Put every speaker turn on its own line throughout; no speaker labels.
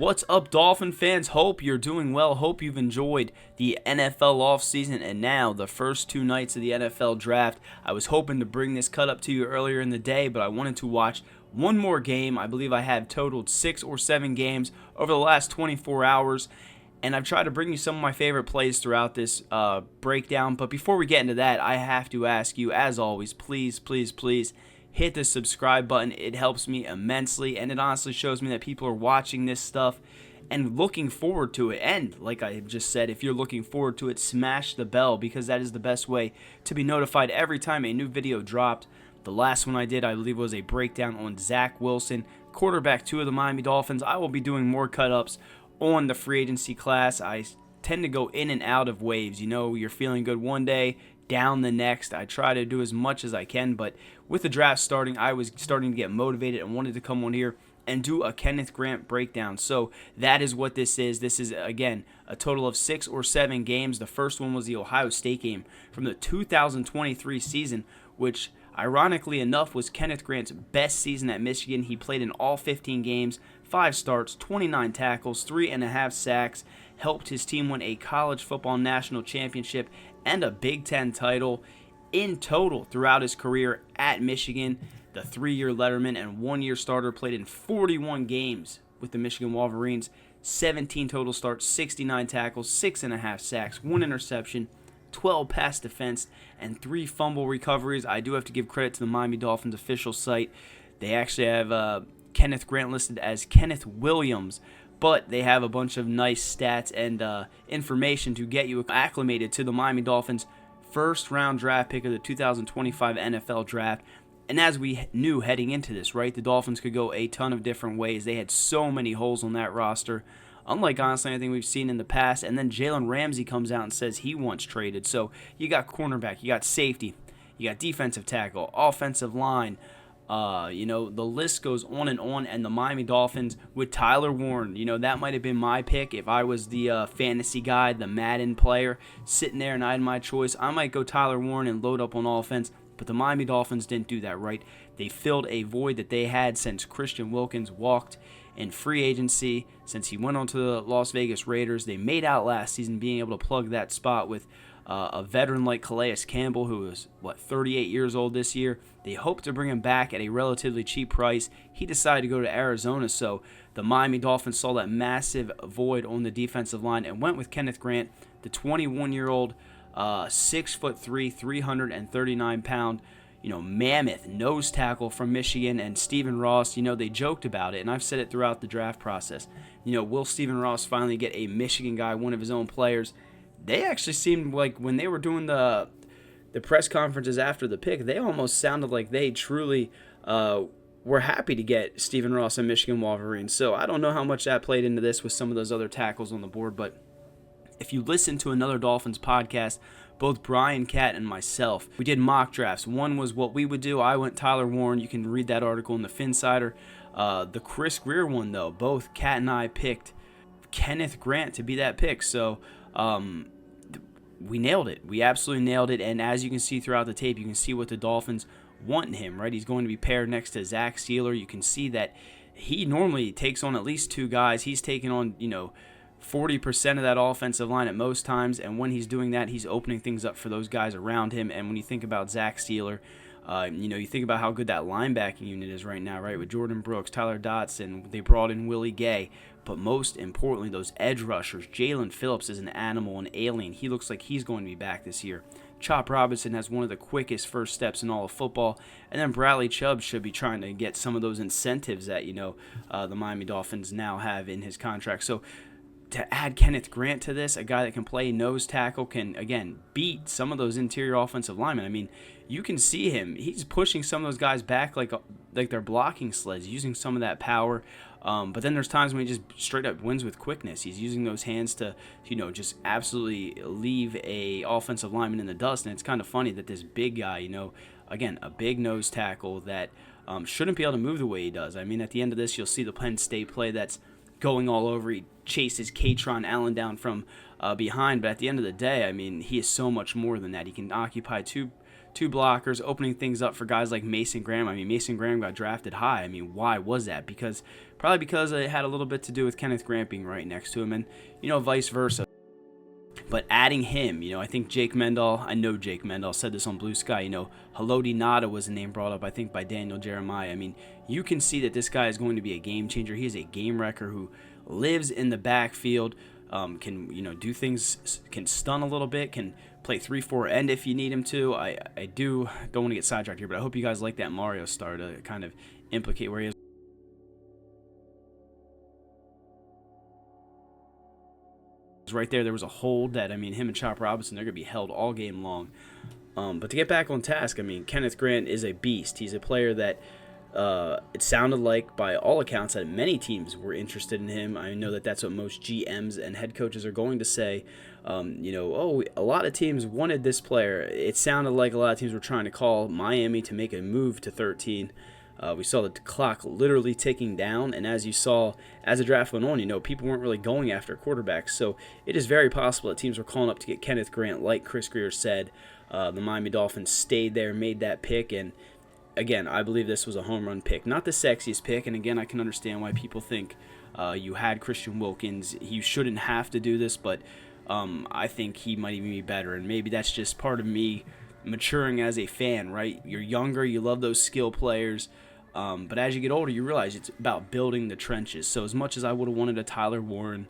What's up, Dolphin fans? Hope you're doing well. Hope you've enjoyed the NFL offseason and now the first two nights of the NFL draft. I was hoping to bring this cut up to you earlier in the day, but I wanted to watch one more game. I believe I have totaled 6 or 7 games over the last 24 hours, and I've tried to bring you some of my favorite plays throughout this breakdown. But before we get into that, I have to ask you, as always, please hit the subscribe button. It helps me immensely, and it honestly shows me that people are watching this stuff and looking forward to it. And like I just said, if you're looking forward to it, smash the bell, because that is the best way to be notified every time a new video dropped. The last one I did, I believe, was a breakdown on Zach Wilson, quarterback 2 of the Miami Dolphins. I will be doing more cut-ups on the free agency class. I tend to go in and out of waves. You know, you're feeling good one day, down the next. I try to do as much as I can, but with the draft starting, I was starting to get motivated and wanted to come on here and do a Kenneth Grant breakdown. So that is what this is. This is, again, a total of 6 or 7 games. The first one was the Ohio State game from the 2023 season, which ironically enough was Kenneth Grant's best season at Michigan. He played in all 15 games, 5 starts, 29 tackles, 3.5 sacks, helped his team win a college football national championship and a Big Ten title. In total, throughout his career at Michigan, the 3-year letterman and 1-year starter, played in 41 games with the Michigan Wolverines, 17 total starts, 69 tackles, 6.5 sacks, 1 interception, 12 pass defense, and 3 fumble recoveries. I do have to give credit to the Miami Dolphins official site. They actually have Kenneth Grant listed as Kenneth Williams, but they have a bunch of nice stats and information to get you acclimated to the Miami Dolphins' first-round draft pick of the 2025 NFL Draft. And as we knew heading into this, right, the Dolphins could go a ton of different ways. They had so many holes on that roster, unlike, honestly, anything we've seen in the past. And then Jalen Ramsey comes out and says he wants traded. So you got cornerback, you got safety, you got defensive tackle, offensive line. The list goes on, and the Miami Dolphins with Tyler Warren, that might have been my pick if I was the fantasy guy, the Madden player, sitting there and I had my choice. I might go Tyler Warren and load up on offense, but the Miami Dolphins didn't do that, right? They filled a void that they had since Christian Wilkins walked in free agency, since he went on to the Las Vegas Raiders. They made out last season being able to plug that spot with a veteran like Calais Campbell, who is, 38 years old this year. They hope to bring him back at a relatively cheap price. He decided to go to Arizona, so the Miami Dolphins saw that massive void on the defensive line and went with Kenneth Grant, the 21-year-old, 6'3", 339-pound, mammoth nose tackle from Michigan. And Stephen Ross, they joked about it, and I've said it throughout the draft process. Will Stephen Ross finally get a Michigan guy, one of his own players? They actually seemed like when they were doing the press conferences after the pick, they almost sounded like they truly were happy to get Stephen Ross and Michigan Wolverines. So I don't know how much that played into this with some of those other tackles on the board, but if you listen to another Dolphins podcast, both Brian Catt and myself, we did mock drafts. One was what we would do. I went Tyler Warren. You can read that article in the Finsider. The Chris Greer one, though, both Catt and I picked Kenneth Grant to be that pick. So we nailed it. We absolutely nailed it. And as you can see throughout the tape, you can see what the Dolphins want in him, right? He's going to be paired next to Zach Sealer. You can see that he normally takes on at least 2 guys. He's taking on, 40% of that offensive line at most times. And when he's doing that, he's opening things up for those guys around him. And when you think about Zach Sealer, you think about how good that linebacking unit is right now, right? With Jordan Brooks, Tyler Dotson, they brought in Willie Gay. But most importantly, those edge rushers. Jalen Phillips is an animal, an alien. He looks like he's going to be back this year. Chop Robinson has one of the quickest first steps in all of football. And then Bradley Chubb should be trying to get some of those incentives that, the Miami Dolphins now have in his contract. So to add Kenneth Grant to this, a guy that can play nose tackle, can, again, beat some of those interior offensive linemen. I mean, you can see him. He's pushing some of those guys back like they're blocking sleds, using some of that power. But then there's times when he just straight up wins with quickness. He's using those hands to, just absolutely leave a offensive lineman in the dust. And it's kind of funny that this big guy, again, a big nose tackle that shouldn't be able to move the way he does. I mean, at the end of this, you'll see the Penn State play that's going all over. He chases Katron Allen down from behind. But at the end of the day, I mean, he is so much more than that. He can occupy two two blockers, opening things up for guys like Mason Graham. I mean, Mason Graham got drafted high. I mean, why was that? Probably because it had a little bit to do with Kenneth Grant being right next to him, and vice versa. But adding him, I think Jake Mendel said this on Blue Sky. Haloti Nada was a name brought up, I think, by Daniel Jeremiah. I mean, you can see that this guy is going to be a game changer. He is a game wrecker who lives in the backfield, can do things, can stun a little bit, can play 3-4 end if you need him to. I don't want to get sidetracked here, but I hope you guys like that Mario star to kind of implicate where he is. Right there was a hold that, him and Chop Robinson, they're going to be held all game long. But to get back on task, Kenneth Grant is a beast. He's a player that it sounded like, by all accounts, that many teams were interested in him. I know that that's what most GMs and head coaches are going to say. A lot of teams wanted this player. It sounded like a lot of teams were trying to call Miami to make a move to 13. We saw the clock literally ticking down, and as you saw, as the draft went on, people weren't really going after quarterbacks. So it is very possible that teams were calling up to get Kenneth Grant, like Chris Grier said. The Miami Dolphins stayed there, made that pick, and again, I believe this was a home run pick. Not the sexiest pick, and again, I can understand why people think you had Christian Wilkins. You shouldn't have to do this, but I think he might even be better, and maybe that's just part of me maturing as a fan, right? You're younger, you love those skill players. But as you get older, you realize it's about building the trenches. So as much as I would have wanted a Tyler Warren,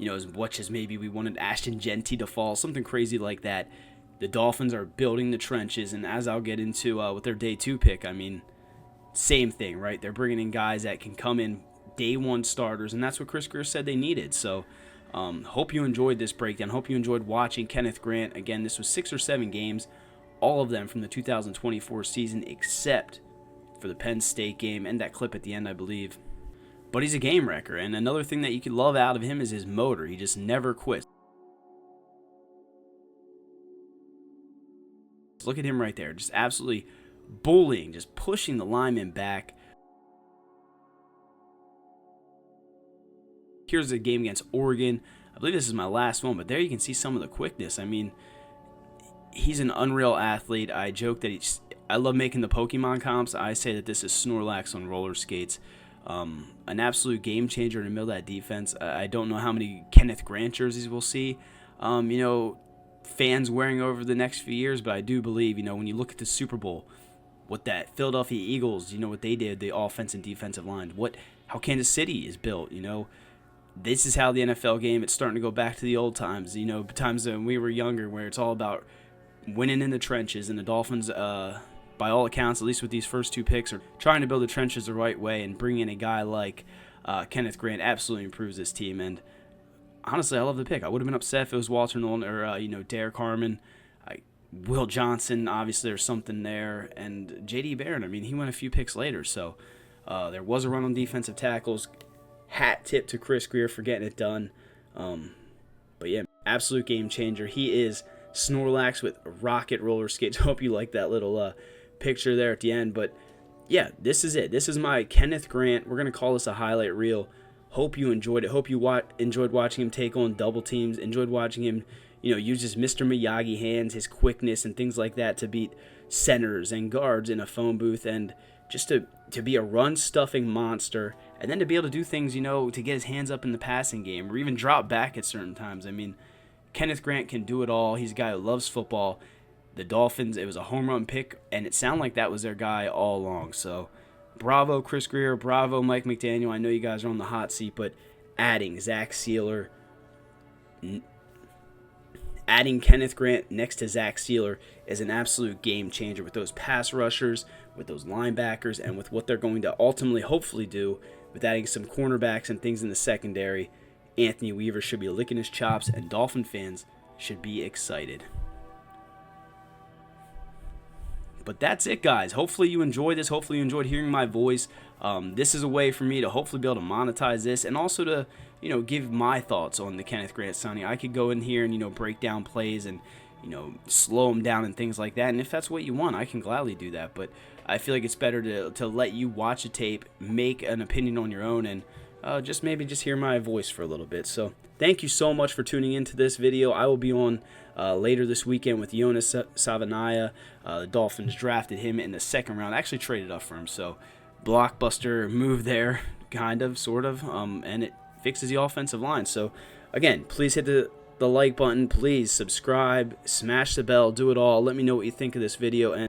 as much as maybe we wanted Ashton Genty to fall, something crazy like that, the Dolphins are building the trenches. And as I'll get into with their day 2 pick, same thing, right? They're bringing in guys that can come in day 1 starters, and that's what Chris Grier said they needed. So hope you enjoyed this breakdown. Hope you enjoyed watching Kenneth Grant. Again, this was 6 or 7 games, all of them from the 2024 season, except for the Penn State game and that clip at the end, I believe. But he's a game wrecker, and another thing that you could love out of him is his motor. He just never quits. Look at him right there, just absolutely bullying, just pushing the lineman back. Here's a game against Oregon. I believe this is my last one, but there you can see some of the quickness. He's an unreal athlete. I joke that I love making the Pokemon comps. I say that this is Snorlax on roller skates. An absolute game changer in the middle of that defense. I don't know how many Kenneth Grant jerseys we'll see, fans wearing over the next few years, but I do believe, when you look at the Super Bowl, what that Philadelphia Eagles, what they did, the offense and defensive lines, how Kansas City is built, this is how the NFL game, it's starting to go back to the old times, times when we were younger, where it's all about winning in the trenches, and the Dolphins, by all accounts, at least with these first 2 picks, are trying to build the trenches the right way, and bringing in a guy like Kenneth Grant absolutely improves this team. And honestly, I love the pick. I would have been upset if it was Walter Nolan or Derek Harmon. Will Johnson, obviously there's something there, and J.D. Barron. He went a few picks later, so there was a run on defensive tackles. Hat tip to Chris Grier for getting it done. But yeah, absolute game changer. He is Snorlax with rocket roller skates. Hope you like that little picture there at the end. But yeah, this is it. This is my Kenneth Grant. We're going to call this a highlight reel. Hope you enjoyed it. Hope you enjoyed watching him take on double teams. Enjoyed watching him, use his Mr. Miyagi hands, his quickness and things like that to beat centers and guards in a phone booth, and just to be a run-stuffing monster, and then to be able to do things, to get his hands up in the passing game or even drop back at certain times. Kenneth Grant can do it all. He's a guy who loves football. The Dolphins, it was a home run pick, and it sounded like that was their guy all along. So bravo, Chris Grier. Bravo, Mike McDaniel. I know you guys are on the hot seat, but adding Zach Sealer, adding Kenneth Grant next to Zach Sealer is an absolute game changer with those pass rushers, with those linebackers, and with what they're going to ultimately, hopefully do with adding some cornerbacks and things in the secondary. Anthony Weaver should be licking his chops, and Dolphin fans should be excited. But that's it, guys. Hopefully you enjoyed this. Hopefully you enjoyed hearing my voice. This is a way for me to hopefully be able to monetize this, and also to, give my thoughts on the Kenneth Grant signing. I could go in here and, break down plays and, slow them down and things like that. And if that's what you want, I can gladly do that. But I feel like it's better to let you watch a tape, make an opinion on your own, and just maybe just hear my voice for a little bit. So thank you so much for tuning into this video. I will be on later this weekend with Jonas Savanaia. The Dolphins drafted him in the second round. Actually traded up for him, so blockbuster move there, kind of, sort of, and it fixes the offensive line. So again, please hit the like button, please subscribe, smash the bell, do it all. Let me know what you think of this video, and